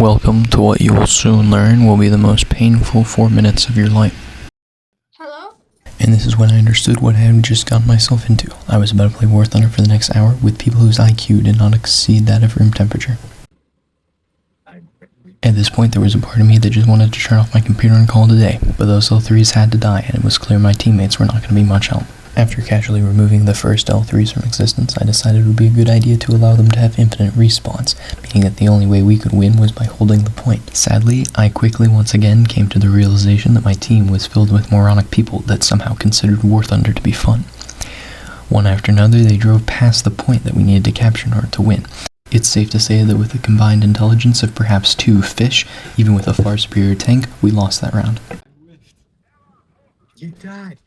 Welcome to what you will soon learn will be the most painful 4 minutes of your life. Hello? And this is when I understood what I had just gotten myself into. I was about to play War Thunder for the next hour with people whose IQ did not exceed that of room temperature. At this point, there was a part of me that just wanted to turn off my computer and call it a day, but those L3s had to die, and it was clear my teammates were not going to be much help. After casually removing the first L3s from existence, I decided it would be a good idea to allow them to have infinite respawns, meaning that the only way we could win was by holding the point. Sadly, I quickly once again came to the realization that my team was filled with moronic people that somehow considered War Thunder to be fun. One after another, they drove past the point that we needed to capture in order to win. It's safe to say that with the combined intelligence of perhaps 2 fish, even with a far superior tank, we lost that round. You died.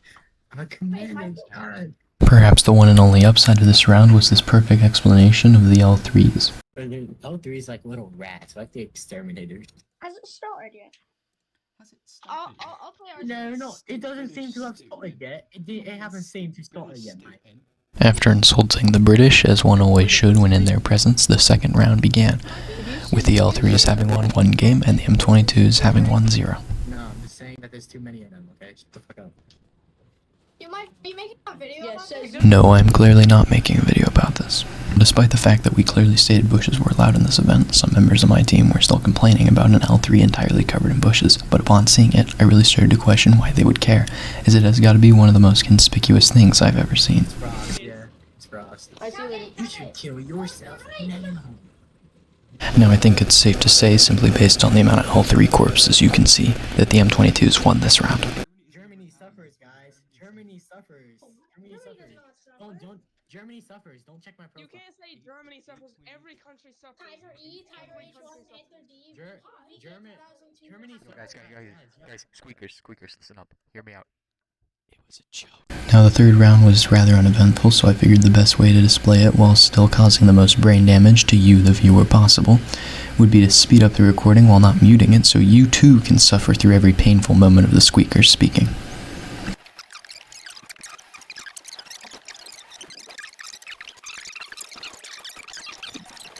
Our commander died. Perhaps the one and only upside of this round was this perfect explanation of the L3s. L3 is like little rats, like the exterminators. Has it started yet? Has it started? I'll play our No, it doesn't seem to have started yet. It hasn't seemed to start yet, mate. After insulting the British, as one always should when in their presence, the second round began, with the L3s having won 1 game and the M22s having won 0. No, I'm just saying that there's too many of them, okay? Shut the fuck up. You might be making a video about this? No, I'm clearly not making a video about this. Despite the fact that we clearly stated bushes were allowed in this event, some members of my team were still complaining about an L3 entirely covered in bushes, but upon seeing it, I really started to question why they would care, as it has got to be one of the most conspicuous things I've ever seen. Yeah, it's frost. You should kill yourself now. Now I think it's safe to say, simply based on the amount of L3 corpses you can see, that the M22s won this round. Germany suffers, guys. Germany suffers. Germany suffers. Don't. Germany suffers. Don't check my profile. You can't say Germany suffers. Every country suffers. Tiger E, Tiger H1, Panther D, Germany suffers. Guys, squeakers, listen up. Hear me out. It was a joke. Now the third round was rather uneventful, so I figured the best way to display it while still causing the most brain damage to you, the viewer, possible, would be to speed up the recording while not muting it so you too can suffer through every painful moment of the squeakers speaking.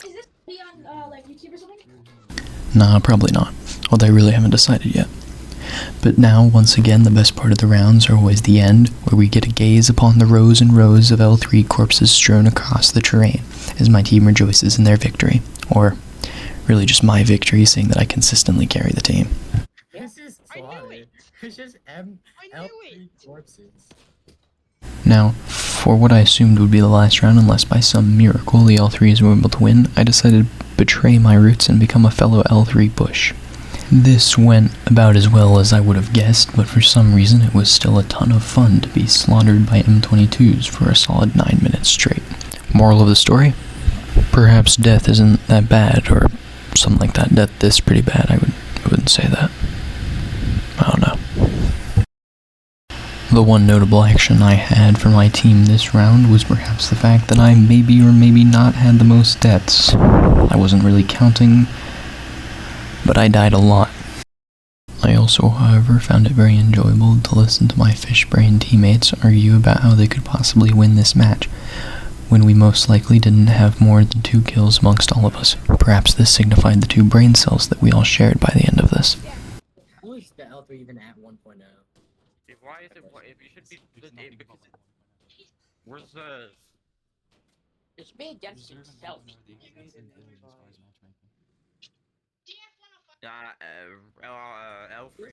Is this be on like YouTube or something? Nah, probably not, although I really haven't decided yet. But now, once again, the best part of the rounds are always the end, where we get to gaze upon the rows and rows of L3 corpses strewn across the terrain, as my team rejoices in their victory. Or, really just my victory, seeing that I consistently carry the team. This is slaughter. It's just L3 corpses. Now, for what I assumed would be the last round, unless by some miracle the L3s were able to win, I decided to betray my roots and become a fellow L3 bush. This went about as well as I would have guessed, but for some reason it was still a ton of fun to be slaughtered by M22s for a solid 9 minutes straight. Moral of the story? Perhaps death isn't that bad, or something like that. Death is pretty bad, I wouldn't say that. I don't know. The one notable action I had for my team this round was perhaps the fact that I maybe or maybe not had the most deaths. I wasn't really counting, but I died a lot. I also, however, found it very enjoyable to listen to my fish-brain teammates argue about how they could possibly win this match, when we most likely didn't have more than 2 kills amongst all of us. Perhaps this signified the 2 brain cells that we all shared by the end of this. Who is the L3 even at 1.0? Why is it? If you should be because where's the? It's me against itself. L3.